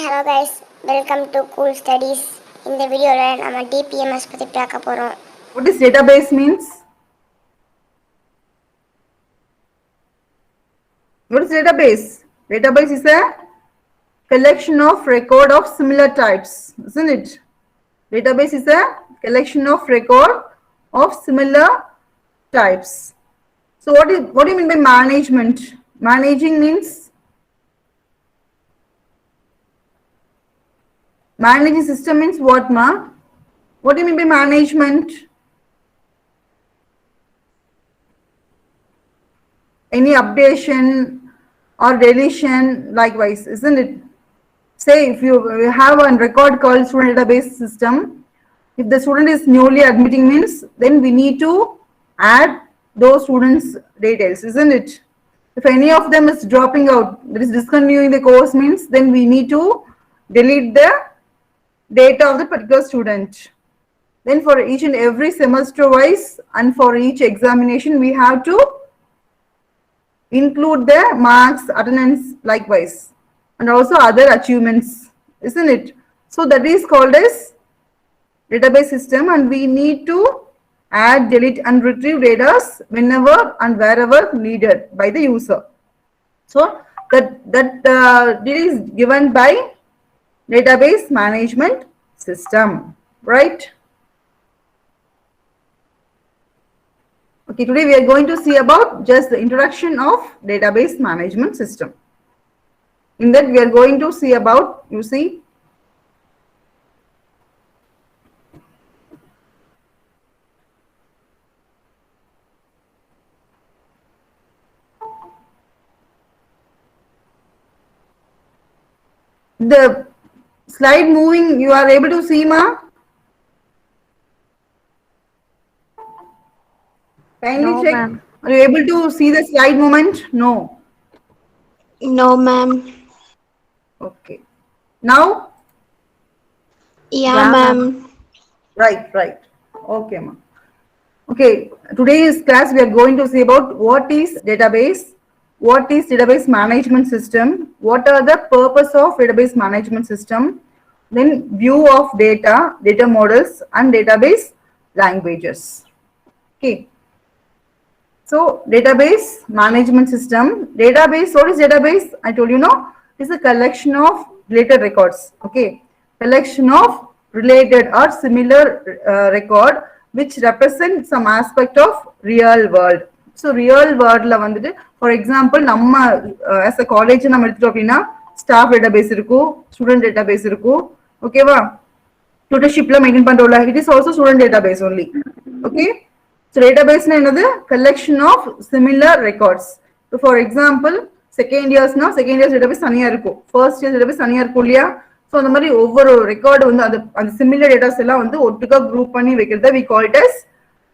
Hello guys, welcome to Cool Studies. இந்த வீடியோல நம்ம DPMS பத்தி பார்க்க போறோம். What is database means? What is database? Database is a collection of record of similar types, isn't it? Database is a collection of record of similar types. So what do you mean by management? Managing means managing system means what, ma? What do you mean by management? Any updation or deletion, likewise, isn't it? Say if you have a record called student database system, if the student is newly admitting means then we need to add those students' details, isn't it? If any of them is dropping out, that is discontinuing the course means then we need to delete the data of the particular student. Then for each and every semester wise and for each examination we have to include the marks, attendance, likewise, and also other achievements, isn't it? So that is called as database system, and we need to add, delete and retrieve data whenever and wherever needed by the user. So that is given by database management system, right? Okay, today we are going to see about just the introduction of database management system. In that we are going to see about, you see, the slide moving, you are able to see, ma? Kindly No, check. ma'am. Are you able to see the slide movement? No. No, ma'am. Okay. Now? Yeah, ma'am. Right. Okay, ma. Okay, today's class we are going to see about what is database, what is database management system, what are the purpose of database management system, then view of data, data models and database languages. Okay. So database management system, database, what is database? I told you, no, it's a collection of related records. Okay, collection of related or similar record which represent some aspect of real world. So real world la vandute, for example, namma as a college nam edutho appadina staff database iruku, student database iruku, okay va, tutorship la maintain pandrolla, it is also student database only. Okay, so database na another collection of similar records. So for example, second years database தனியா இருக்கும், first year database தனியா இருக்கும் இல்லையா? So அந்த மாதிரி ஒவ்வொரு record வந்து அந்த similar data எல்லாம் வந்து ஒட்டுக்கா group பண்ணி வைக்கிறத we call it as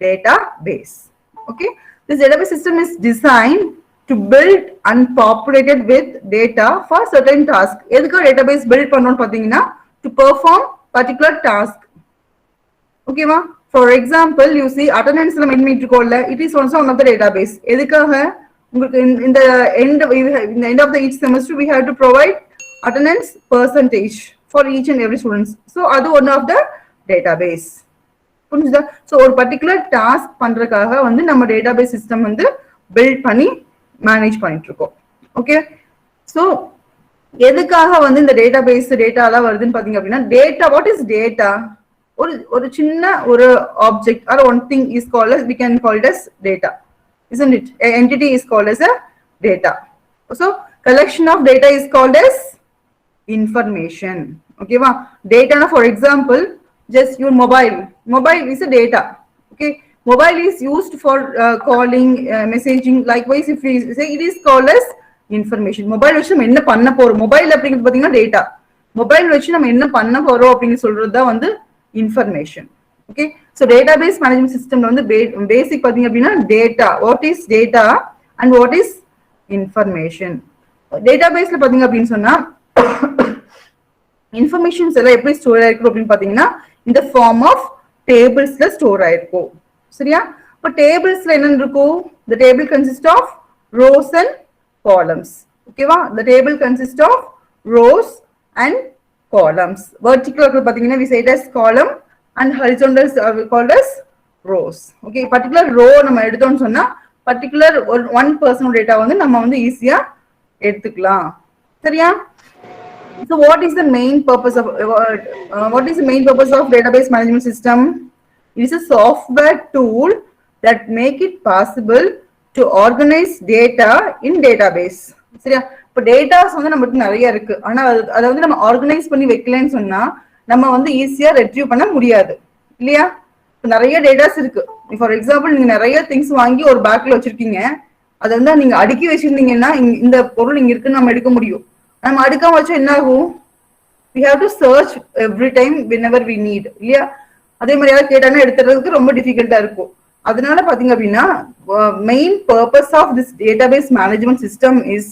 database. Okay, this database system is designed to build and populated with data for certain task. எதுக்கு database build பண்ணனும்னு பாத்தீங்கன்னா to perform particular task. Okay ma, for example, you see attendance la maintain irukolla, it is also one of the database. Edhukaga in the end of the each semester we have to provide attendance percentage for each and every students. So adu one of the database. புரிஞ்சுதா? So ஒரு particular task பண்றதுக்காக வந்து நம்ம database system வந்து build பண்ணி manage பண்ணிட்டு இருக்கோம். Okay, so எதுக்காக வந்து இந்த database data எல்லாம் வருதுன்னு பாத்தீங்க அப்படின்னா, data, what is data? ஒரு சின்ன ஒரு object or one thing is called as, we can call it as data, isn't it? An entity is called as a data. So collection of data is called as information. Okay va, data na, for example, just your mobile is a data. Okay, mobile is used for calling, messaging, likewise if we say it is called as information. Mobile வச்சு நம்ம என்ன பண்ண போறோம், mobile அப்படிங்கிறது பாத்தீங்கன்னா data, mobile வச்சு நம்ம என்ன பண்ண போறோம் அப்படின்னு சொல்றது தான் வந்து information. Okay, so database management system la vandu basic pathinga appadina data, what is data and what is information. Database la pathinga appdin sonna informations ella eppadi store aayirukku appdin pathina in the form of tables la store aayirukku. Seriya, appo tables la enna irukku, the table consists of rows and columns. Okay va, the table consists of rows and columns. Vertical pathina we say it as column and horizontal are called as rows. Okay, particular row நம்ம எடுத்தோம்னு சொன்னா particular one person data வந்து நம்ம வந்து ஈஸியா எடுத்துக்கலாம். சரியா? So what is the main purpose of database management system? It is a software tool that make it possible to organize data in database. சரியா? இப்போ டேட்டாஸ் வந்து நமக்கு நிறைய இருக்கு. ஆனா அதை வந்து நம்ம ஆர்கனைஸ் பண்ணி வைக்கலன்னு சொன்னா நம்ம வந்து ஈஸியா ரெட்ரீவ் பண்ண முடியாது இல்லையா? நிறைய டேட்டாஸ் இருக்கு. ஃபார் எக்ஸாம்பிள் நீங்க நிறைய திங்ஸ் வாங்கி ஒரு பேக்ல வச்சிருக்கீங்க. அதை வந்து நீங்க அடுக்கி வச்சிருந்தீங்கன்னா இந்த பொருள் இங்க இருக்குன்னு நம்ம எடுக்க முடியும். நம்ம அடுக்காம வச்சா என்ன ஆகும்? We have to search every time whenever we need இல்லையா? அதே மாதிரி யாராவது கேட்டாங்கன்னா எடுத்துறதுக்கு ரொம்ப டிஃபிகல்ட்டா இருக்கும். அதனால பாத்தீங்க அப்படின்னா main purpose of this database management system is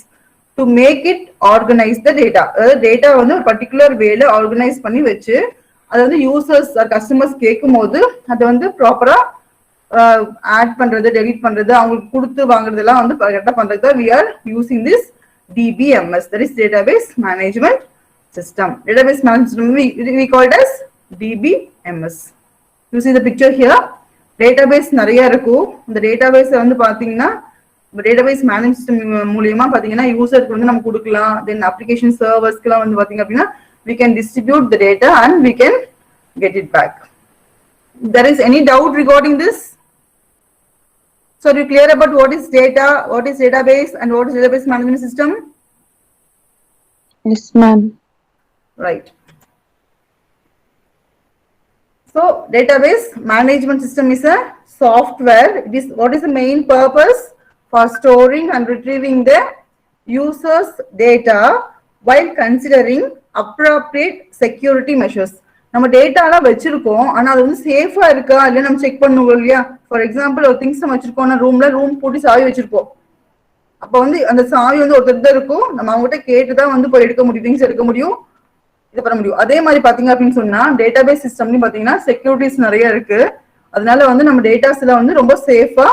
to make it organise the data. அதாவது டேட்டா வந்து ஒரு பர்டிகுலர் வேல ஆர்கனைஸ் பண்ணி வச்சு அதை வந்து யூசர்ஸ் கஸ்டமர்ஸ் கேட்கும் போது அதை வந்து ப்ராப்பரா ஆட் பண்றது, டெலீட் பண்றது, அவங்களுக்கு கொடுத்து வாங்குறதெல்லாம் வந்து கரெக்டா பண்றது தான் we are using this DBMS, that is database management system. Database management system we call it as DBMS. You see the picture here. Database நிறைய இருக்கும். இந்த database வந்து பாத்தீங்கன்னா database management system மூலமா பாத்தீங்கன்னா யூசருக்கு வந்து நம்ம கொடுக்கலாம். Then application serversக்குலாம் வந்து பாத்தீங்க அப்படின்னா we can distribute the data and we can get it back. There is any doubt regarding this? So are you clear about what is data, what is database, and what is database management system? Yes, ma'am. Right. So database management system is a software. It is what is the main purpose? For storing and retrieving the user's data while considering appropriate security measures. நம்ம டேட்டாலாம் வச்சிருக்கோம், ஆனா அது வந்து சேஃபா இருக்கா இல்ல நம்ம check பண்ணுவோம் இல்லையா? ஃபார் எக்ஸாம்பிள் ஒரு திங்ஸ் நம்ம வச்சிருக்கோம்னா ரூம் பூட்டி சாவி வச்சிருக்கோம். அப்ப வந்து அந்த சாவி வந்து ஒருத்தர் தான் இருக்கும். நம்ம அவங்ககிட்ட கேட்டுதான் வந்து போய் எடுக்க முடியும், திங்ஸ் எடுக்க முடியும், இது பண்ண முடியும். அதே மாதிரி பாத்தீங்க அப்படின்னு சொன்னா டேட்டாபேஸ் சிஸ்டம்லயும் பாத்தீங்கன்னா செக்யூரிட்டிஸ் நிறைய இருக்கு. அதனால வந்து நம்ம டேட்டாஸ்ல வந்து ரொம்ப சேஃபா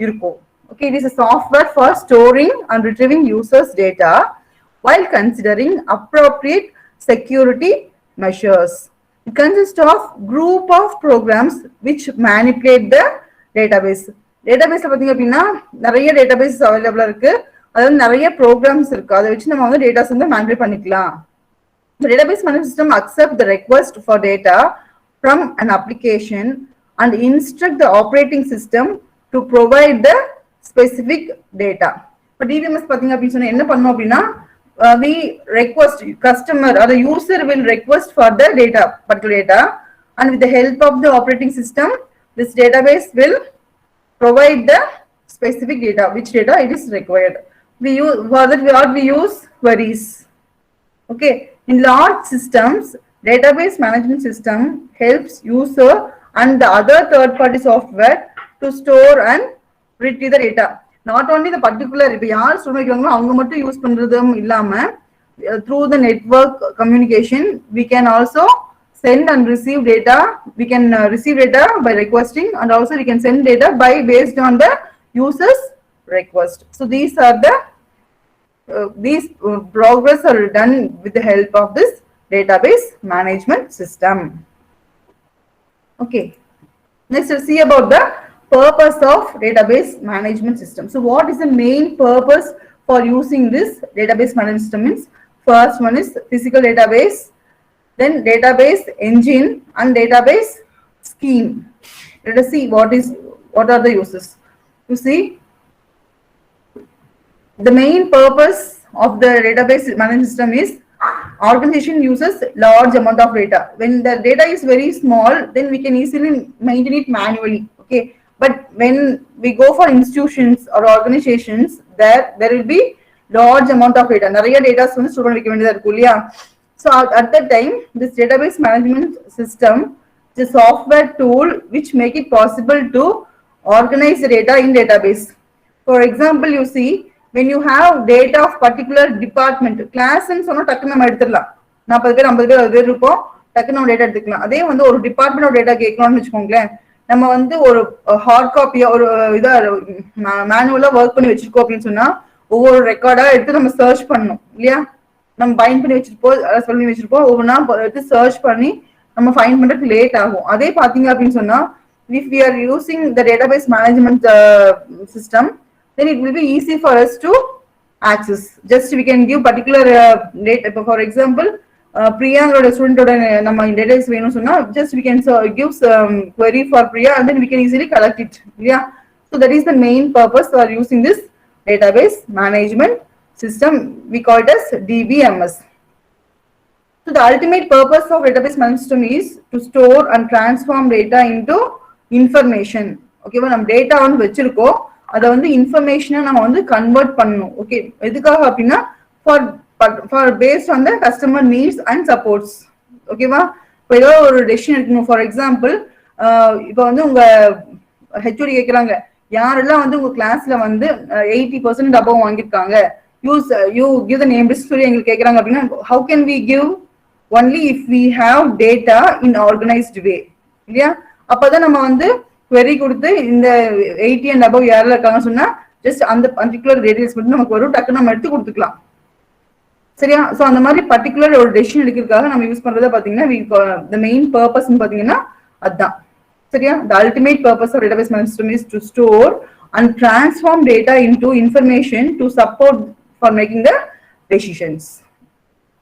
இருக்கும். Okay, it is a software for storing and retrieving users' data while considering appropriate security measures. It consists of group of programs which manipulate the database. Database பாத்தீங்க அப்படின்னா நிறைய டேட்டாபேஸ் அவைலபிளா இருக்கு. அதாவது நிறைய ப்ரோக்ராம்ஸ் இருக்கு. அதை வச்சு நம்ம வந்து டேட்டாஸ் வந்து மேனேஜ் பண்ணிக்கலாம். The database management system accepts the request for data from an application and instruct the operating system to provide the specific data. But DBMS பாத்தீங்க அப்படின்னு சொன்னா என்ன பண்ணும் அப்படின்னா we request customer or the user will request for the data, particular data, and with the help of the operating system this database will provide the specific data, which data it is required. We use for that we use queries. Okay, in large systems database management system helps user and the other third party software to store and retrieve the data. Not only the particular இப்ப யார் store வைக்கிறாங்களோ அவங்க மட்டும் use பண்றதும் இல்லாம through the network communication we can also send and receive data. We can receive data by requesting, and also we can send data by based on the user's request. So these are the progress are done with the help of this database management system. Okay, next we'll see about the purpose of database management system. So what is the main purpose for using this database management system? Means first one is physical database, then database engine and database scheme. Let us see what are the uses. You see, the main purpose of the database management system is organization uses large amount of data. When the data is very small, then we can easily maintain it manually. Okay, but when we go for institutions or organizations, there will be large amount of data. நிறைய data வந்து store பண்ணி வைக்க வேண்டியதா இருக்கும் இல்லையா? So at that time this database management system is a software tool which make it possible to organize the data in database. For example, you see, when you have data of particular department, class ன்னு சொன்னா டக்குன்னு நம்ம எடுத்துடலாம். 40 பேர் 50 பேர் 60 பேர் இருப்போம், டக்குன்னு நம்ம டேட்டா எடுத்துக்கலாம். அதே வந்து ஒரு டிபார்ட்மெண்ட் டேட்டா கேட்கணும்னு வச்சுக்கோங்களேன், நம்ம வந்து ஒரு ஹார்ட் காப்பியா ஒரு இதா மேனுவலா ஒர்க் பண்ணி வச்சிருக்கோம் அப்படின்னு சொன்னா ஒவ்வொரு ரெக்கார்டா எடுத்து நம்ம சர்ச் பண்ணணும் இல்லையா? நம்ம பைண்ட் பண்ணி வச்சிருப்போம், சொல்லி வச்சிருப்போம், ஒவ்வொன்றா எடுத்து சர்ச் பண்ணி நம்ம ஃபைண்ட் பண்றதுக்கு லேட் ஆகும். அதே பாத்தீங்க அப்படின்னு சொன்னா if we are using the database management system, then it will be easy for us to access. Just we can give particular data. For example, Priyangoda student oda நம்ம database வேணும் சொன்னா just we can give query for Priya and then we can easily collect it. Yeah, so that is the main purpose for using this database management system. We call it as DBMS. So the ultimate purpose of database management system is to store and transform data into information. Okay, நம்ம data வந்து வச்சிருக்கோம், அதை வந்து இன்ஃபர்மேஷனா நம்ம வந்து convert பண்ணணும். Okay, எதுக்காக அப்படின்னா for based on the customer needs and supports. ஓகேவா, இப்போ ஏதோ ஒரு டெசிஷன் எடுக்கணும். ஃபார் எக்ஸாம்பிள், இப்போ வந்து உங்க ஹெச்ஓடி கேட்குறாங்க, யாரெல்லாம் வந்து உங்க கிளாஸ்ல வந்து 80% அபவ் வாங்கியிருக்காங்க, you give the name list சொல்லி எங்களுக்கு கேட்குறாங்க அப்படின்னா, how can we give only if we have data in organised way. இல்லையா, அப்பதான் நம்ம வந்து query கொடுத்து இந்த 80 and above யாரெல்லாம் இருக்காங்கன்னு சொன்னா ஜஸ்ட் அந்த பர்டிகுலர் டீடைல்ஸ் மட்டும் நமக்கு வரும், டக்கு நம்ம எடுத்து கொடுத்துக்கலாம். சரியா, சோ அந்த மாதிரி பர்டிகுலர் ஒரு டெசிஷன் எடுக்கிறதுக்காக நம்ம யூஸ் பண்றத பாத்தீங்கன்னா the main purpose பாத்தீங்கன்னா அதுதான். சரியா, the ultimate purpose of database management system is to store and transform data into information to support for making the decisions.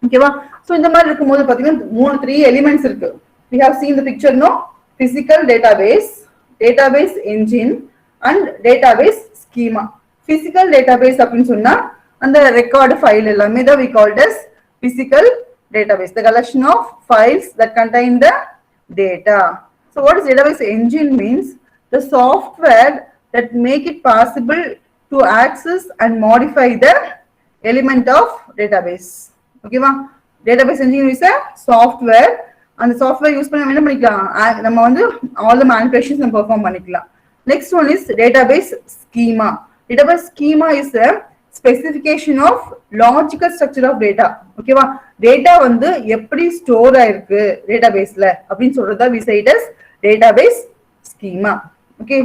ஓகேவா, சோ இந்த மாதிரி இருக்கும்போது பாத்தீங்கன்னா 3 elements இருக்கு. We have seen the picture, no? Physical database, database engine and database schema. Physical database அப்படின்னு சொன்னா அந்த record file எல்லாமே தான் we called as physical database, the collection of files that contain the data. So what is database engine means? The software that make it possible to access and modify the element of database. Okay va, database engine is a software. அந்த software use பண்ணி என்ன பண்ணிக்கலாம், நம்ம வந்து all the manipulations நம்ம perform பண்ணிக்கலாம். Next one is database schema. Database schema is a specification of logical structure of data. ஓகேவா, data வந்து எப்படி ஸ்டோர் ஆயிருக்கு டேட்டாபேஸ்ல அப்படின்னு சொல்றதா we say it as database schema. Okay,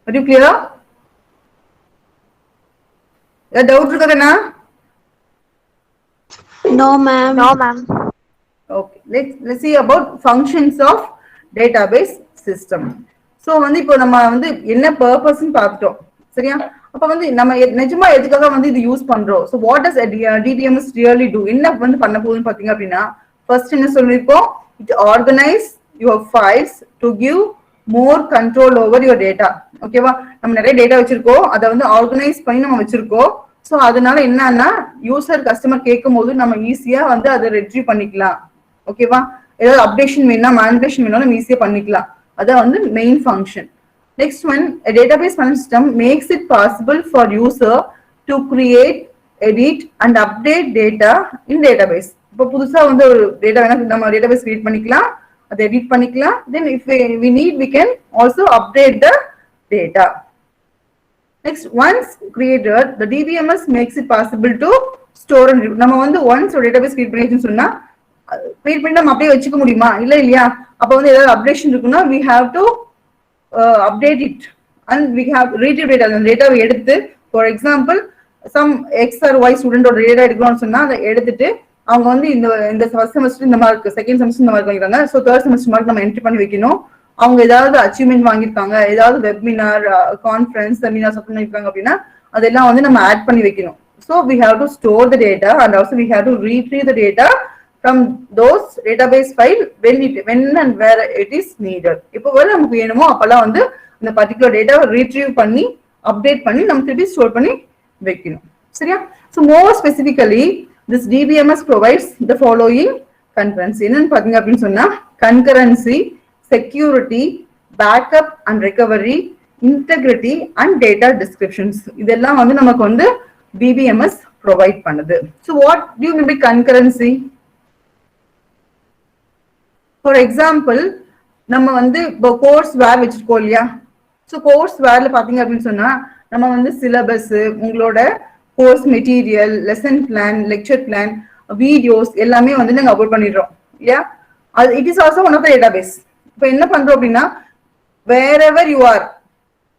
are you clear? ஏதாவது doubt இருக்கா? No, ma'am. No, ma'am. Okay, let's see about functions of database system. So வந்து இப்போ நம்ம வந்து என்ன பர்பஸ்ன்னு பார்த்துட்டோம். சரியா, அப்ப வந்து நம்ம நிஜமா எதுக்காக வந்து இது யூஸ் பண்றோம். So what does a DBMS really do? என்ன வந்து பண்ண போகுதுன்னு பாத்தீங்க அப்படின்னா, ஃபர்ஸ்ட் என்ன சொல்லிருக்கோம், it organize your files to give more control over your data. ஓகேவா, நம்ம நிறைய டேட்டா வச்சிருக்கோம், அதை வந்து ஆர்கனைஸ் பண்ணி நம்ம வச்சிருக்கோம். ஸோ அதனால என்னன்னா யூசர் கஸ்டமர் கேட்கும் போது நம்ம ஈஸியா வந்து அதை ரெட்ரீவ் பண்ணிக்கலாம். ஓகேவா, ஏதாவது அப்டேஷன் வேணா மேனிபுலேஷன் வேணாலும் நம்ம ஈஸியா பண்ணிக்கலாம். அதான் வந்து main function. Next one, database management system makes it possible for user to create, edit and update data in database. இப்போ புதுசா வந்து ஒரு டேட்டா வேணா நம்ம டேட்டாபேஸ் கிரியேட் பண்ணிக்கலாம், அதை எடிட் பண்ணிக்கலாம். தென் if we need we can also update the data. Next, once created, the DBMS makes it possible to store and நம்ம வந்து once ஒரு database create பண்ணிட்டோம்னு சொன்னா create பண்ணி நம்ம அப்படியே வச்சுக்க முடியுமா? இல்லையா, அப்ப வந்து ஏதாவது அப்டேஷன் இருக்குன்னா we have to update it and we have retrieve data. அந்த டேட்டாவை எடுத்து for example some x or y student ஓட டேட்டா எடுக்கணும்னு சொன்னா அதை எடுத்துட்டு அவங்க வந்து இந்த ஃபர்ஸ்ட் செமஸ்டர் இந்த மார்க், செகண்ட் செமஸ்டர் இந்த மார்க் வாங்கிருக்காங்க, ஸோ தேர்ட் செமஸ்டர் மார்க் நம்ம என்ட்ரி பண்ணி வைக்கணும். அவங்க ஏதாவது அச்சீவ்மெண்ட் வாங்கியிருக்காங்க, ஏதாவது வெபினார், கான்ஃபரன்ஸ், செமினார் சப்ளை பண்ணிருக்காங்க அப்படின்னா அதெல்லாம் வந்து நம்ம ஆட் பண்ணி வைக்கணும். So we have to store the data and also we have to retrieve the data from those database file when and where it is needed. இப்போ வரை நமக்கு வேணுமோ அப்பெல்லாம் வந்து இந்த பர்டிகுலர் டேட்டாவை ரீட்ரீவ் பண்ணி அப்டேட் பண்ணி நம்ம திருப்பி ஸ்டோர் பண்ணி வைக்கணும். சரியா, so more specifically this DBMS provides the following concurrency. என்னன்னு பாத்தீங்க அப்படின்னு சொன்னா concurrency, security, backup and recovery, integrity and data descriptions. இதெல்லாம் வந்து நமக்கு வந்து DBMS provide பண்ணுது. So what do you mean by concurrency? For example, நம்ம வந்து இப்போ கோர்ஸ் வேர் வச்சிருக்கோம் இல்லையா, ஸோ கோர்ஸ் வேர்ல பாத்தீங்க அப்படின்னு சொன்னா நம்ம வந்து சிலபஸ், உங்களோட course material, lesson plan, lecture plan, videos எல்லாமே வந்து நாங்க அப்லோட் பண்ணிடுறோம் இல்லையா. அது it is also one of the database. இப்போ என்ன பண்றோம் அப்படின்னா wherever you are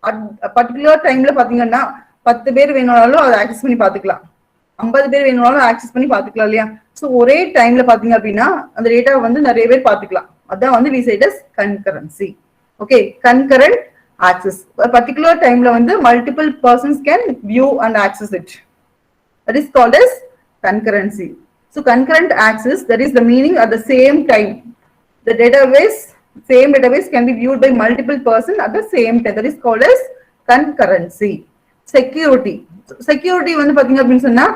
at a particular timeல பாத்தீங்கன்னா 10 பேர் வேணும்னாலும் அதை ஆக்சஸ் பண்ணி பாத்துக்கலாம். 50 பேர் வேணும்னாலும் ஆக்சஸ் பண்ணி பாத்துக்கலாம் இல்லையா? சோ ஒரே டைம்ல பாத்தீங்க அப்படின்னா அந்த டேட்டா வந்து நிறைய பேர் பாத்துக்கலாம். அதான் வந்து we say it as concurrency. Okay, concurrent access. A particular timeல வந்து multiple persons can view and access it. That is called as concurrency. So concurrent access, that is the meaning at the same time. The same database can be viewed by multiple persons at the same time. That is called as concurrency. Security. Security வந்து பாத்தீங்க அப்படின்னு சொன்னா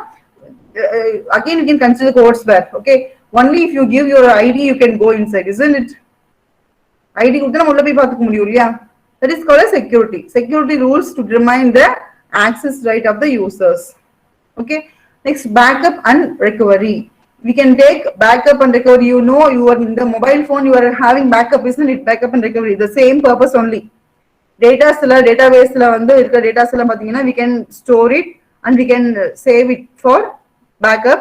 again you can consider codes back. Okay, only if you give your ID you can go inside, isn't it? ID கொடுத்தா நம்ம உள்ள போய் பார்த்துக்க முடியும் இல்லையா? That is called as security. Security rules to determine the access right of the users. Okay, next backup and recovery. We can take backup and recovery. You know, you are in the mobile phone, you are having backup, isn't it? Backup and recovery, the same purpose only. Database வந்து இருக்க datas எல்லாம் பாத்தீங்கன்னா we can store it and we can save it for backup.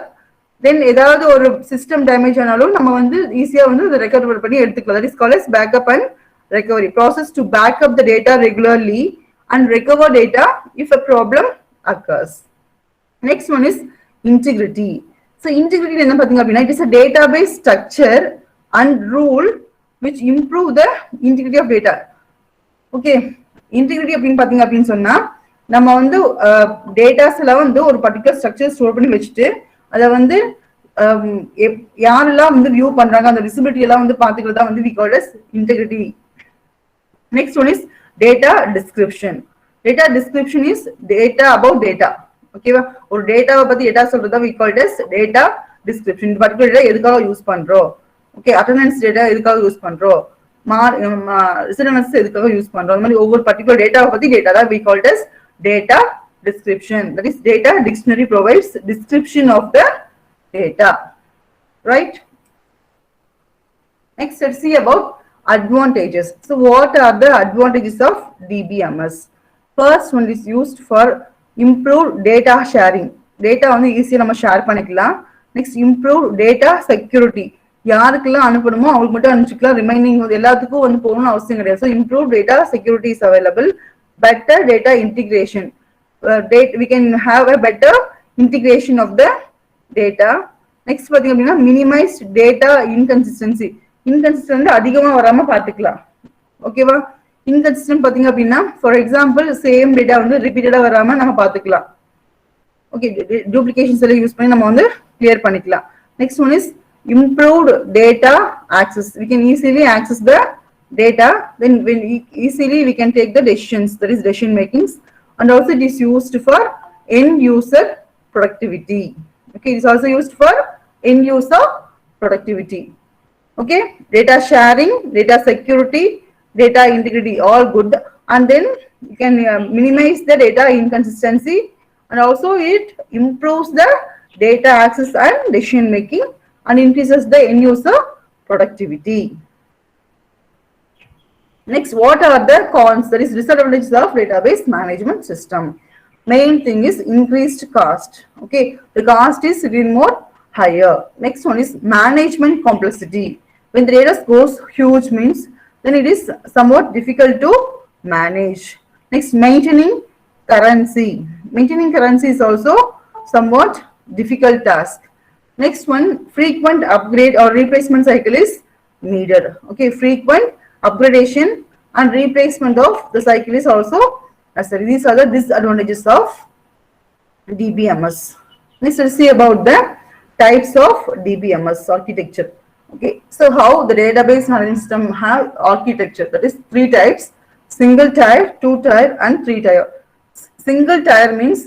Then ஏதாவது ஒரு system damage ஆனாலும் நம்ம வந்து ஈஸியா வந்து அதை ரெக்கவர் பண்ணி எடுத்துக்கலாம். That is called as backup and recovery. Process to back up the data regularly and recover data if a problem occurs. Next one is integrity. So integrity என்ன பாத்தீங்க அப்படின்னா it is a database structure and rule which improve the integrity of data. Okay, integrity அப்படின்னு பாத்தீங்க அப்படின்னு சொன்னா நம்ம வந்து datas எல்லாம் வந்து ஒரு பர்டிகுலர் ஸ்ட்ரக்சர் ஸ்டோர் பண்ணி வச்சுட்டு அதை வந்து யாரெல்லாம் வந்து வியூ பண்றாங்க அந்த விசிபிலிட்டி எல்லாம் வந்து பாத்துக்கிறதா வந்து we call as integrity. Next one is data description. Data description is data about data. ஓகேவா, ஒரு டேட்டாவை பத்தி டேட்டா சொல்றதா we call as data description. இந்த பர்டிகுலர் டேட்டா எதுக்காக யூஸ் பண்றோம், ஓகே, அட்டெண்டன்ஸ் டேட்டா எதுக்காக யூஸ் பண்றோம், ரிசல்ட்ஸ் எதுக்காக யூஸ் பண்றோம், அந்த மாதிரி ஒவ்வொரு பர்டிகுலர் டேட்டாவை பத்தி டேட்டா தான் we called as data description. That is data dictionary provides description of the data, right? Next, let's see about advantages. So what are the advantages of DBMS? First one is used for improved data sharing. Data வந்து ஈஸியா நம்ம share பண்ணிக்கலாம். Next, improved data security. யாருக்கெல்லாம் அனுப்பணுமோ அவங்களுக்கு மட்டும் அனுப்பிச்சுக்கலாம், remaining எல்லாத்துக்கும் வந்து போகணும்னு அவசியம் கிடையாது. So improve data security is available. Better data integration, we can have a better integration of the data. Next பாத்தீங்க அப்படின்னா மினிமைஸ்ட் டேட்டா இன்கன்சிஸ்டன்சி. இன்கன்சிஸ்டன்ட் அதிகமா வராம பாத்துக்கலாம். ஓகேவா, இன்கன்சிஸ்டன்ட் பாத்தீங்க அப்படின்னா ஃபார் எக்ஸாம்பிள் சேம் டேட்டா வந்து ரிப்பீட்டடா வராம நம்ம பாத்துக்கலாம். ஓகே, டூப்ளிகேஷன்ஸ் எல்லாம் யூஸ் பண்ணி நம்ம வந்து கிளியர் பண்ணிக்கலாம். Next one is improved data access. We can easily access the data, then when easily we can take the decisions, that is decision makings, and also it is used for end user productivity. Okay, it is also used for end user productivity. Okay, data sharing, data security, data integrity, all good. And then you can minimize the data inconsistency, and also it improves the data access and decision making and increases the end user productivity. Next, what are the cons, that is disadvantages of database management system? Main thing is increased cost. Okay, the cost is even more higher. Next one is management complexity. When the data goes huge means then it is somewhat difficult to manage. Next, maintaining currency. Maintaining currency is also somewhat difficult task. Next one, frequent upgrade or replacement cycle is needed. Okay, frequent upgradation and replacement of the cycle is also necessary. These are the disadvantages of DBMS. Next, let's see about the types of DBMS architecture. Okay, so how the database management system have architecture, that is 3 types: single tier, 2 tier, and 3 tier. Single tier means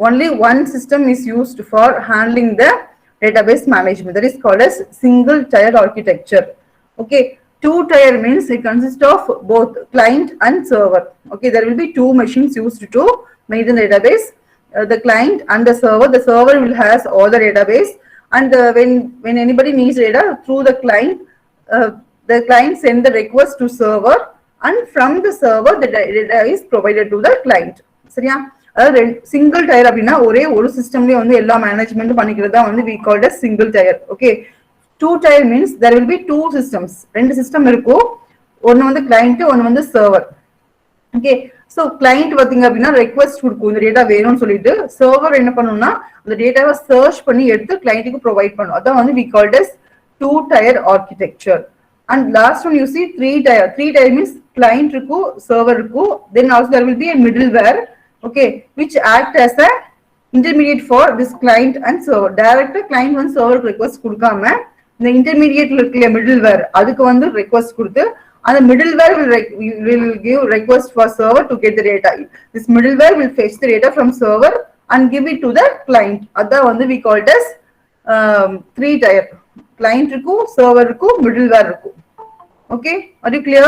only one system is used for handling the database management, that is called as single tier architecture. Okay, 2 tier means it consists of both client and server. Okay, there will be 2 machines used to maintain the database, the client and the server. The server will has all the database, and when anybody needs data through the client send the request to server, and from the server the data is provided to the client. சரியா, அதாவது single tyre அப்படின்னா ஒரே ஒரு சிஸ்டம்லயே வந்து எல்லா management பண்ணிக்கிறதா வந்து we called as single tier. Okay, 2 tier means there will be 2 systems. 2 system இருக்கும், ஒன்னு வந்து கிளையண்ட், ஒன்னு வந்து சர்வர். Okay, ஸோ கிளைண்ட் பார்த்தீங்க அப்படின்னா ரெக்வஸ்ட் கொடுக்கும் இந்த டேட்டா வேணும்னு சொல்லிட்டு சர்வர் என்ன பண்ணணும்னா அந்த டேட்டாவை சர்ச் பண்ணி எடுத்து கிளைண்ட்டுக்கு ப்ரொவைட் பண்ணும். அதான் வந்து we called as 2-tier architecture. And last one you see 3-tier. 3-tier means client இருக்கும் server இருக்கும், then also there will be a middleware, okay, which act as a intermediate for this client and server. Direct client வந்து server request கொடுக்காம இந்த intermediate இருக்கிற middleware அதுக்கு வந்து request கொடுத்து and the middleware will give request for server to get the data. This middleware will fetch the data from server and give it to the client. That one we call it as 3-tier. Client இருக்கும், server இருக்கும், middleware இருக்கும். Okay, are you clear?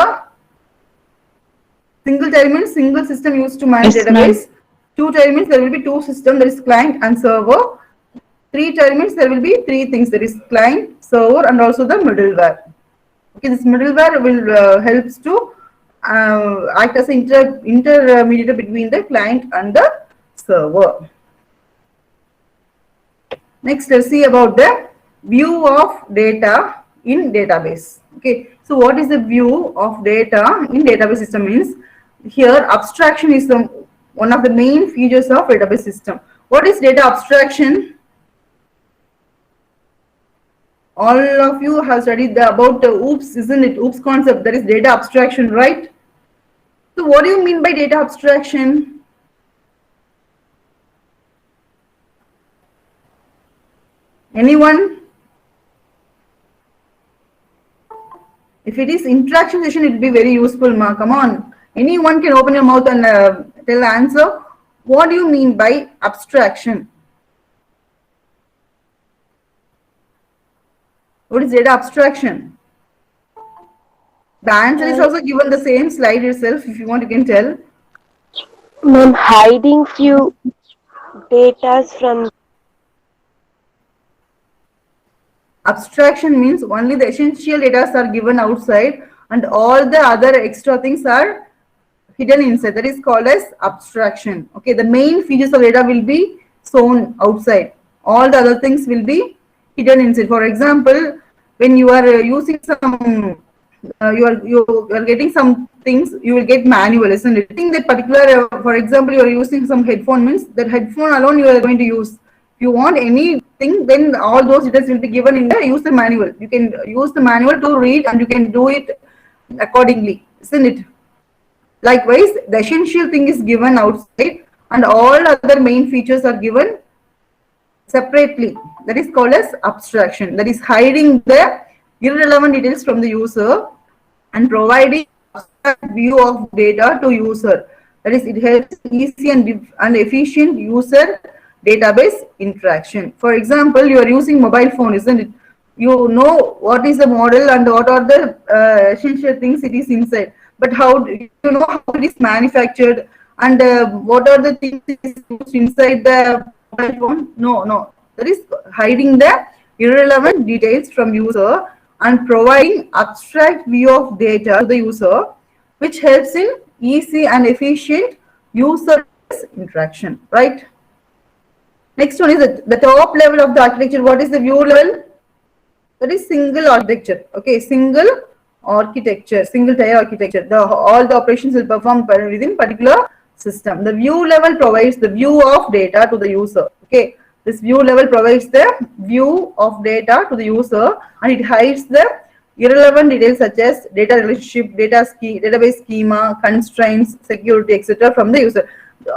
Single tier means single system used to manage database. 2-tier means there will be two systems, there is client and server. 3-tier means there will be three things, there is client, server and also the middleware. Okay, this middleware will helps to act as an intermediate between the client and the server. Next, let's see about the view of data in database. Okay, so what is the view of data in database system means here abstraction is one of the main features of database system. What is data abstraction? All of you have studied about the OOPS, isn't it? OOPS concept, that is data abstraction, right? So what do you mean by data abstraction? Anyone? If it is interaction session, it will be very useful, ma. Come on. Anyone can open your mouth and tell the answer. What do you mean by abstraction? What is data abstraction? The answer is also given the same slide itself. If you want, you can tell. Ma'am, hiding few data from. Abstraction means only the essential data are given outside and all the other extra things are hidden inside. That is called as abstraction. Okay, the main features of data will be shown outside. All the other things will be hidden inside. For example, when you are using some, you are getting some things, you will get manual, isn't it? I think that particular, for example, you are using some headphone means that headphone alone you are going to use. If you want anything, then all those details will be given in the user manual. You can use the manual to read and you can do it accordingly, isn't it? Likewise, the essential thing is given outside and all other main features are given separately. That is called as abstraction. That is hiding the irrelevant details from the user and providing a view of data to user. That is, it helps easy and efficient user database interaction. For example, you are using mobile phone, isn't it? You know what is the model and what are the essential things it is inside. But how do you know how it is manufactured and what are the things used inside the mobile phone? No. That is hiding the irrelevant details from user and providing abstract view of data to the user, which helps in easy and efficient user interaction, right? Next one is the top level of the architecture. What is the view level? That is single architecture. Okay, single architecture, single tier architecture. All the operations will perform within particular system. The view level provides the view of data to the user. Okay, this view level provides the view of data to the user and it hides the irrelevant details such as data relationship, database schema, constraints, security, etc. from the user.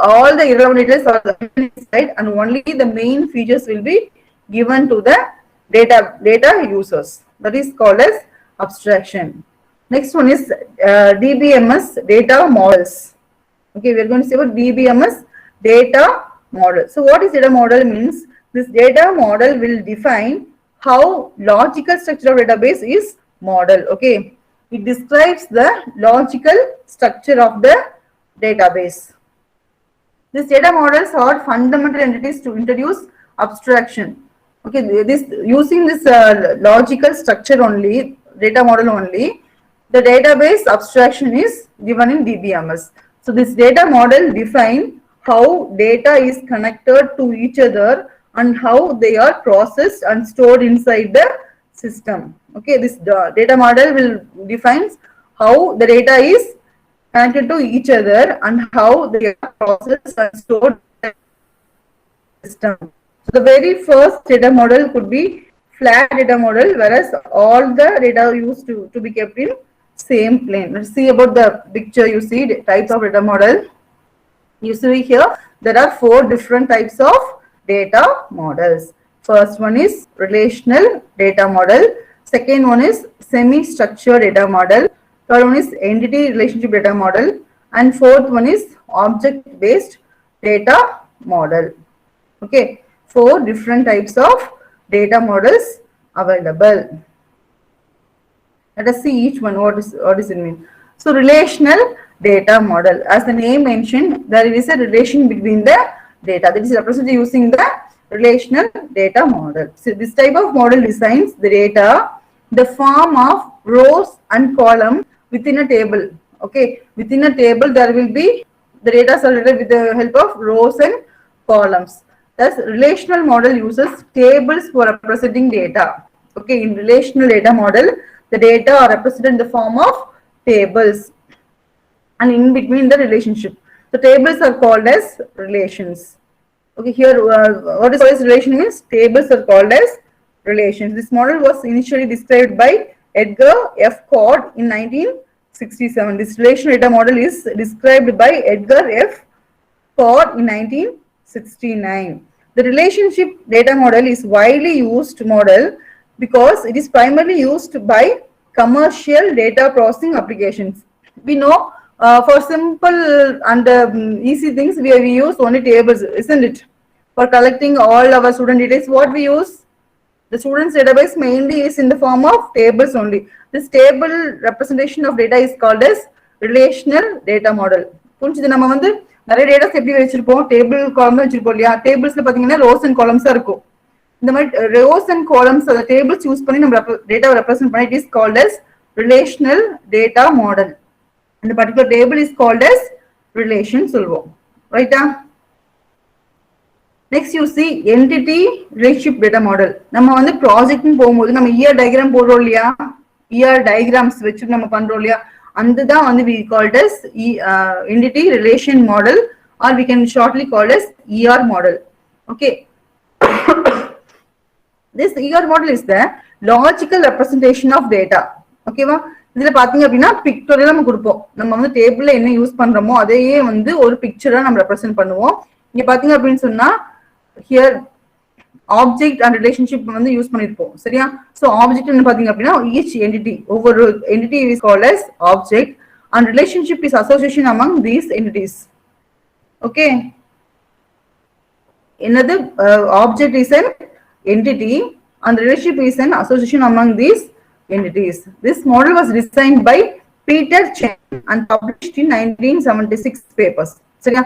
All the irrelevant details are inside and only the main features will be given to the data users. That is called as abstraction. Next one is DBMS, data models. Okay, we are going to see about DBMS, data model. So what is data model means? This data model will define how logical structure of database is modeled. Okay, it describes the logical structure of the database. These data models are fundamental entities to introduce abstraction. Okay, using this logical structure only, data model only, the database abstraction is given in DBMS. So this data model defines how data is connected to each other and how they are processed and stored inside the system. Okay, this data model will defines how the data is connected to each other and how they are processed and stored in the system. So the very first data model could be flat data model, whereas all the data used to be kept in same plane. Let's see about the picture. You see the types of data model. You see here there are 4 different types of data models. First one is relational data model. Second one is semi-structured data model. Third one is entity relationship data model. And fourth one is object-based data model. Okay, 4 different types of data models available. Let us see each one. What does it mean? So relational data model. As the name mentioned, there is a relation between the data that is represented using the relational data model. So this type of model designs the data in the form of rows and columns within a table. Okay, within a table there will be the data sorted with the help of rows and columns. Thus, relational model uses tables for representing data. Okay, in relational data model, the data are represented in the form of tables and in between the relationship. The tables are called as relations. Okay, here what is called as relation means tables are called as relations. This model was initially described by Edgar F. Codd in 1967. This relational data model is described by Edgar F. Codd in 1969. The relationship data model is widely used model because it is primarily used by commercial data processing applications. We know for simple and easy things we use only tables, isn't it? For collecting all our student details, what we use? The students database mainly is in the form of tables only. This table representation of data is called as relational data model. புரிஞ்சுது நம்ம வந்து நிறைய datas எப்படி வச்சிருப்போம் table காலம் வச்சிருப்போம் இல்லையா டேபிள்ஸ்ல பாத்தீங்கன்னா ரோஸ் அண்ட் காலம்ஸா இருக்கும் இந்த மாதிரி ரோஸ் அண்ட் காலம்ஸ் அந்த டேபிள்ஸ் யூஸ் பண்ணி நம்ம டேட்டாவை ரெப்ரசென்ட் பண்ணி it is called as relational data model. அந்த particular table is called as relation சொல்வோம் ரைட்டா. Next you see entity relationship data model. நம்ம வந்து ப்ராஜெக்ட்னு போகும்போது நம்ம இயர் டயக்ராம் போடுறோம் இல்லையா இயர் டயக்ராம்ஸ் வச்சு நம்ம பண்றோம் இல்லையா அந்த தான் வந்து we called as entity relation model or we can shortly call as ER model. Okay. This ER model is the logical representation of data. ஓகேவா இதுல பாத்தீங்க அப்படின்னா பிக்டோரியல் நம்ம கொடுப்போம் நம்ம வந்து டேபிள்ல என்ன யூஸ் பண்றோமோ அதையே வந்து ஒரு பிக்சரா நம்ம ரெப்ரசென்ட் பண்ணுவோம். இங்க பாத்தீங்க அப்படின்னு சொன்னா ஹியர் ஆப்ஜெக்ட் அண்ட் ரிலேஷன்ஷிப் வந்து யூஸ் பண்ணிருப்போம் சரியா. சோ ஆப்ஜெக்ட் என்ன பாத்தீங்க அப்படின்னா ஈச் என்டிட்டி ஒவ்வொரு entity is called as object and relationship is association among these entities. Okay என்னது object is an entity and relationship is an association among these entities. This model was designed by Peter Chen and published in 1976 papers. சரியா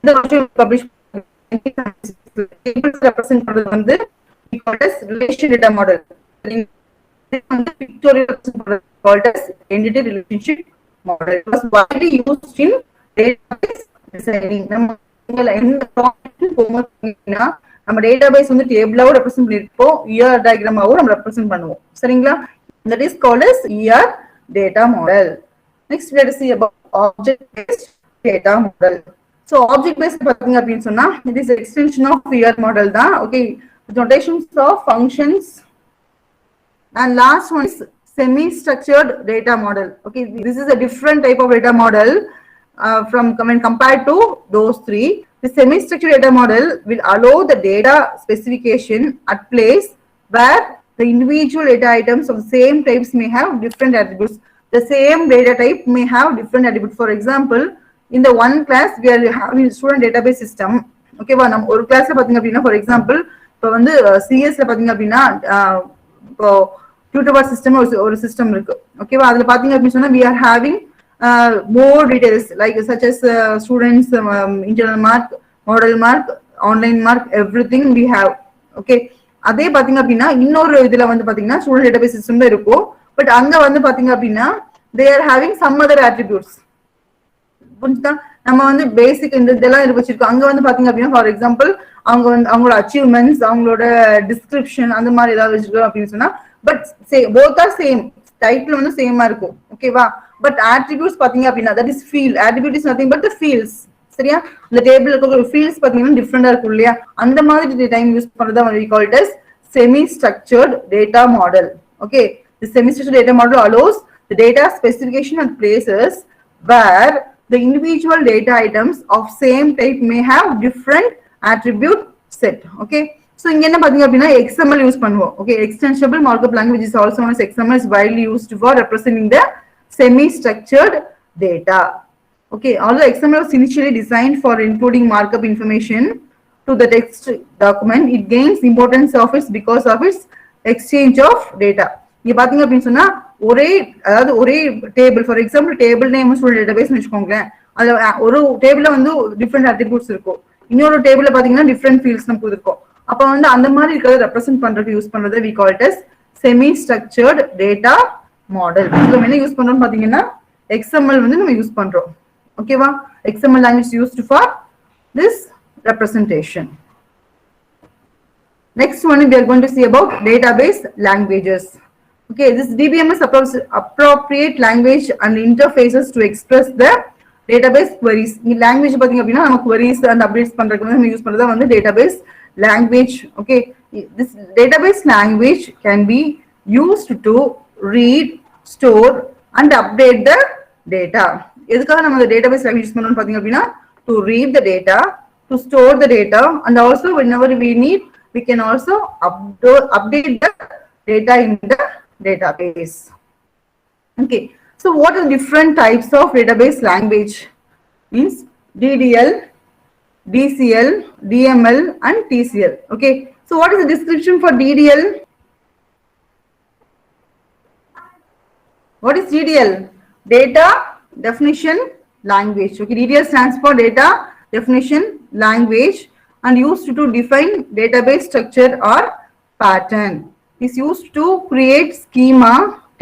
இந்த வருஷம் published tables represent பண்றது வந்து we call as relation data model. இந்த pictorial represent பண்றது called as entity relationship model. It was widely used in database designing. நம்ம எந்த project போகும்போது நம்ம டேட்டாபேஸ் வந்து டேபிளாவோ ரெப்ரசென்ட் பண்ணிருப்போம் ER டயக்ராமாவோ நம்ம ரெப்ரசென்ட் பண்ணுவோம் சரிங்களா. That is called as ER data model. Next let us see about object based data model. So object based பாத்தீங்க அப்படினு சொன்னா it is an extension of ER model தான். Okay, the notations of functions and last one is semi structured data model. Okay, this is a different type of data model from when compared to those three. The semi structured data model will allow the data specification at place where the individual data items of the same types may have different attributes. The same data type may have different attributes. For example, in the one class we are having student database system. Okay, நம்ம ஒரு கிளாஸ்ல பாத்தீங்க அப்படின்னா for example இப்போ வந்து CS ல பாத்தீங்க அப்படின்னா இப்போ tutor system ஒரு சிஸ்டம் இருக்கு ஓகேவா அதுல பாத்தீங்க அப்படின்னு சொன்னா we are having more details like such as students internal mark model mark online mark everything we have. Okay, அதே பாத்தீங்க அப்படின்னா இன்னொரு இதுல வந்து பாத்தீங்கன்னா ஸ்டூடெண்ட் டேட்டாபேஸ் சிஸ்டம்ல இருக்கும் பட் அங்க வந்து பாத்தீங்க அப்படின்னா they are having some other attributes. புரிஞ்சுதா நம்ம வந்து பேசிக் இந்த இதெல்லாம் வச்சிருக்கோம் அங்க வந்து பாத்தீங்க அப்படின்னா ஃபார் எக்ஸாம்பிள் அவங்க வந்து அவங்களோட அச்சீவ்மெண்ட்ஸ் அவங்களோட டிஸ்கிரிப்ஷன் அந்த மாதிரி ஏதாவது வச்சிருக்கோம் அப்படின்னு சொன்னா but both are same title வந்து சேமா இருக்கும் ஓகேவா பட் attributes பாத்தீங்க அப்படின்னா that is field attribute is nothing but the fields சரியா இந்த டேபிள்ல இருக்க fields பாத்தீங்கன்னா டிஃபரெண்டா இருக்கும் இல்லையா அந்த மாதிரி டைம் யூஸ் பண்றதா we call it as semi structured data model okay the semi structured data model allows the data specification and places where the individual data items of same type may have different attribute set okay so இங்க என்ன பாத்தீங்க அப்படின்னா XML use பண்ணுவோம் okay extensible markup language is also known as XML is widely used for representing the semi structured data okay although XML was initially designed for including markup information to the text document it gains importance of its because of its exchange of data இங்க பாத்தீங்க அப்படின்னு சொன்னா ஒரே table for example table name ஒரு database வச்சுக்கோங்களேன் அதுல ஒரு டேபிள்ல வந்து டிஃபரெண்ட் அட்ரிபியூட்ஸ் இருக்கும் இன்னொரு டேபிள்ல பாத்தீங்கன்னா டிஃபரெண்ட் ஃபீல்ட்ஸ் நமக்கு இருக்கும் அப்ப வந்து அந்த மாதிரி இருக்கிறத ரெப்ரசென்ட் பண்றதுக்கு யூஸ் பண்றது we call it as semi structured data model இதுல என்ன யூஸ் பண்றோம் பாத்தீங்கன்னா XML வந்து நம்ம யூஸ் பண்றோம் ஓகேவா XML language used for this representation next one we are going to see about database languages okay this DBMS appropriate language and interfaces to express the database queries in language பாத்தீங்க அப்படினா நம்ம queries and updates பண்றதுக்கு நம்ம use பண்றதா வந்து database language okay this database language can be used to read store and update the data எதுக்காக நம்ம இந்த database language யூஸ் பண்றோம்னு பாத்தீங்க அப்படினா to read the data to store the data and also whenever we need we can also update the data in the database okay so what are different types of database language means DDL DCL DML and TCL okay so what is the description for DDL what is DDL data definition language okay DDL stands for data definition language and used to define database structure or pattern is used to create schema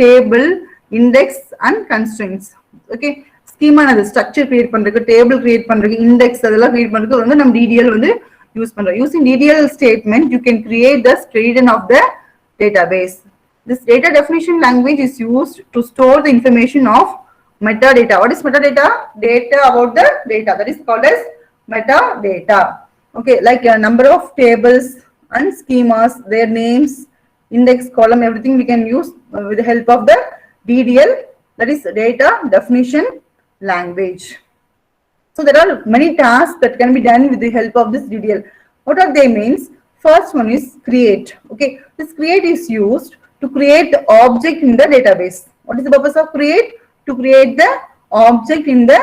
table index and constraints okay schema and structure create பண்றதுக்கு table create பண்றதுக்கு index அதெல்லாம் create பண்றதுக்கு வந்து நம்ம DDL வந்து use பண்றோம் using DDL statement you can create the tradition of the database this data definition language is used to store the information of metadata what is metadata data about the data that is called as metadata okay like a number of tables and schemas their names index column everything we can use with the help of the DDL that is data definition language so there are many tasks that can be done with the help of this DDL what are they means first one is create okay this create is used to create the object in the database what is the purpose of create to create the object in the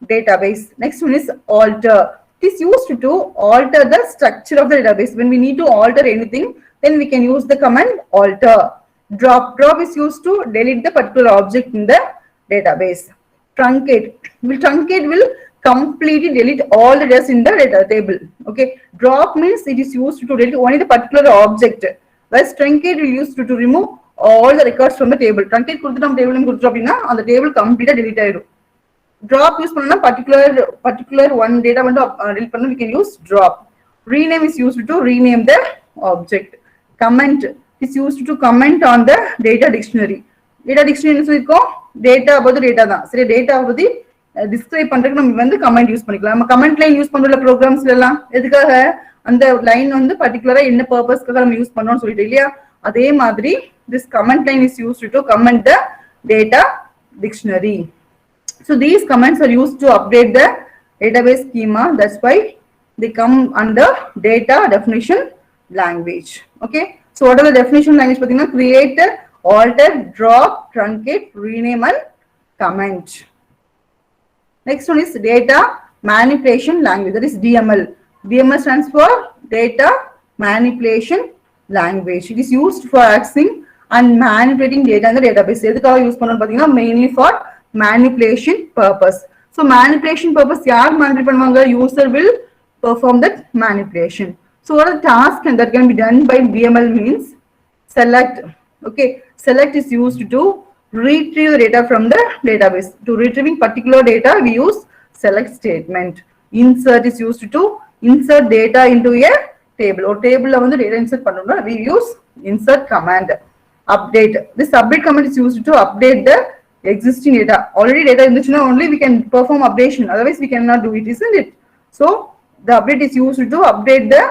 database next one is alter it is used to alter the structure of the database when we need to alter anything then we can use the command alter drop is used to delete the particular object in the database truncate will completely delete all the data in the data table okay drop means it is used to delete only the particular object whereas truncate will used to remove all the records from the table truncate கொடுத்துட்டோம் table னு கொடுத்துட்டோம் அப்படினா அந்த table கம்ப்ளீட்டா delete ஆயிடும் drop use பண்ணா particular one data வந்து delete பண்ணா we can use drop rename is used to rename the object comment is used to comment on the data dictionary என்ன சொல்லிருக்கோம் data about data தான் சரி data பத்தி describe பண்றதுக்கு நம்ம வந்து கமெண்ட் யூஸ் பண்ணிக்கலாம் நம்ம கமெண்ட் லைன் யூஸ் பண்றோம்ல ப்ரோக்ராம்ஸ்ல எல்லாம் எதுக்காக அந்த லைன் வந்து பர்టిక్యులரா என்ன பர்பஸ்க்காக நம்ம யூஸ் பண்றோம்னு சொல்லிட்டு இல்லையா அதே மாதிரி this comment line is used to comment the data dictionary so these comments are used to update the database schema that's why they come under data definition language okay so what are the definition language pathina create alter drop truncate rename and comment next one is data manipulation language that is DML DML stands for data manipulation language it is used for accessing and manipulating data in the database எதுக்காக use பண்றோம் பாத்தீங்கன்னா mainly for manipulation purpose so manipulation purpose யார் manipulate பண்ணுவாங்க user will perform that manipulation so what are the tasks that can be done by DML means select okay select is used to retrieve the data from the database to retrieving particular data we use select statement insert is used to insert data into a table or table la vandu data insert pannona we use insert command update. This update command is used to update the existing data. Already data இருந்துச்சுன்னா only we can perform updation. Otherwise we cannot do it, isn't it? So the update is used to update the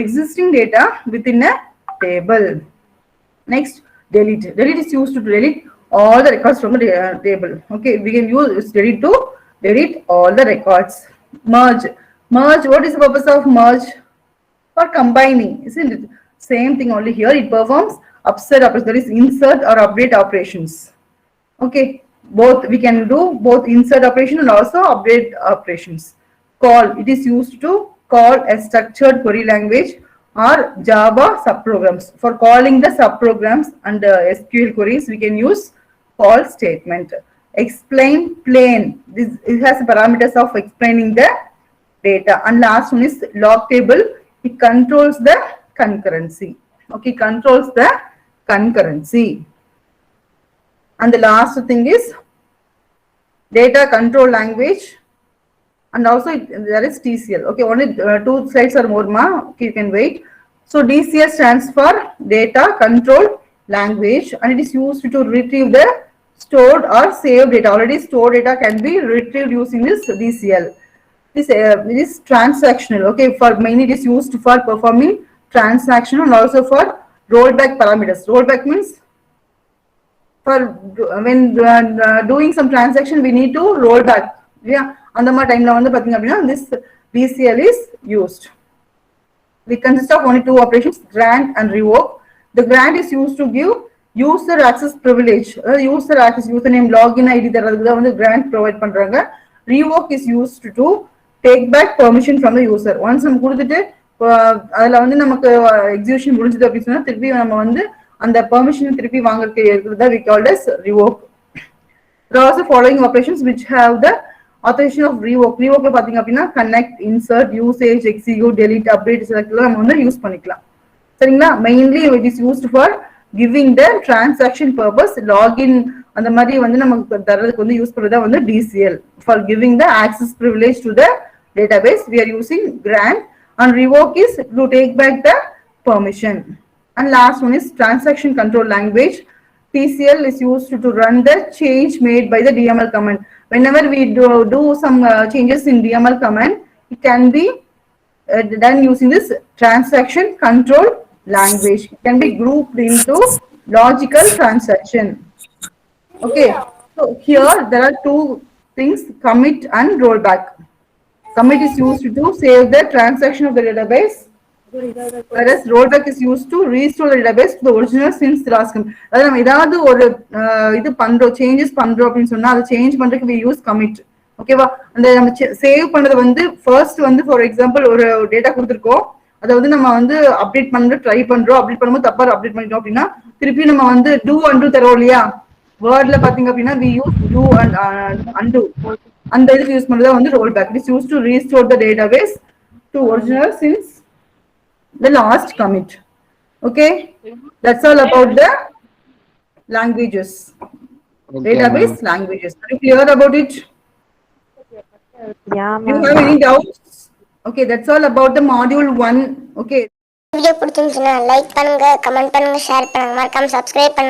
existing data within a table. Next, delete. Delete is used to delete all the records from the table. Okay, we can use delete to delete all the records. Merge. Merge. What is the purpose of merge? For combining, isn't it? Same thing only here. It performs upside operation. That is insert or update operations. Okay, both we can do both insert operation and also update operations. Call. It is used to call a structured query language or Java subprograms. For calling the subprograms and SQL queries, we can use call statement. Explain plain. This it has parameters of explaining the data. And last one is log table. It controls the concurrency. Okay, controls the concurrency. And the last thing is data control language. And also there is DCL. Okay, only 2 slides or more, ma. Okay, you can wait. So DCL stands for data control language, and it is used to retrieve the stored or saved data. Already stored data can be retrieved using this DCL. This is transactional. Okay, for mainly it is used for performing transaction and also for rollback parameters. Rollback means for when doing some transaction we need to roll back. Yeah, அந்த மாதிரி டைம்ல வந்து பாத்தீங்க அப்படின்னா this DCL is used. It consists of only 2 operations, grant and revoke. The grant is used to give user access privilege. User access, username, login ID தரதுக்கு தான் வந்து grant provide பண்றாங்க. Revoke is used to take back permission from the user. Once நம்ம கொடுத்துட்டு அதுல வந்து நமக்கு execution முடிஞ்சது அப்படி சொன்னா திருப்பி நம்ம வந்து அந்த பெர்மிஷன் திருப்பி வாங்குறதுக்கு இருக்கிறது we called as revoke. There are also following operations which have the authorization of revoke. Revoke பாத்தீங்க அப்படின்னா connect, insert, usage, execute, delete, update select நம்ம வந்து யூஸ் பண்ணிக்கலாம். சரிங்களா? Mainly it is used for giving the transaction purpose. Login அந்த மாதிரி வந்து நமக்கு தரதுக்கு வந்து யூஸ் பண்றதா வந்து DCL. For giving the access privilege to the database we are using grant, and revoke is to take back the permission. And last one is transaction control language. TCL is used to run the change made by the DML command. Whenever we do some changes in DML command, it can be done using this transaction control language. It can be grouped into logical transaction. Okay, so here there are 2 things, commit and rollback. Commit is used to save the transaction of the database, whereas rollback is used to restore the database to the original since the last commit. அதாவது நம்ம ஏதாவது ஒரு இது பண்றோம், changes பண்றோம் அப்படின்னு சொன்னா அதை சேஞ்ச் பண்றதுக்கு we use commit. ஓகேவா? அந்த நம்ம சேவ் பண்ணது வந்து ஃபர்ஸ்ட் வந்து ஃபார் எக்ஸாம்பிள் ஒரு டேட்டா கொடுத்துருக்கோம், அதை வந்து நம்ம வந்து அப்டேட் பண்ண ட்ரை பண்றோம், அப்டேட் பண்ணும்போது தப்பா அப்டேட் பண்ணிட்டோம் அப்படின்னா திருப்பி நம்ம வந்து டூ அண்டு தரோம் இல்லையா? வேர்ட்ல பாத்தீங்க அப்படின்னா we use do and undo. அந்த இதுக்கு யூஸ் பண்றதா வந்து rollback. It is used to restore the database to original since the last commit. Okay, that's all about the languages. Okay, database languages. Are you clear about it? Yeah, Do you have any doubts? Okay, that's all about the module 1. Okay. Video பிடிச்சிருந்துச்சுன்னா like பண்ணுங்க, comment பண்ணுங்க, share பண்ணுங்க, மறக்காம subscribe பண்ணுங்க.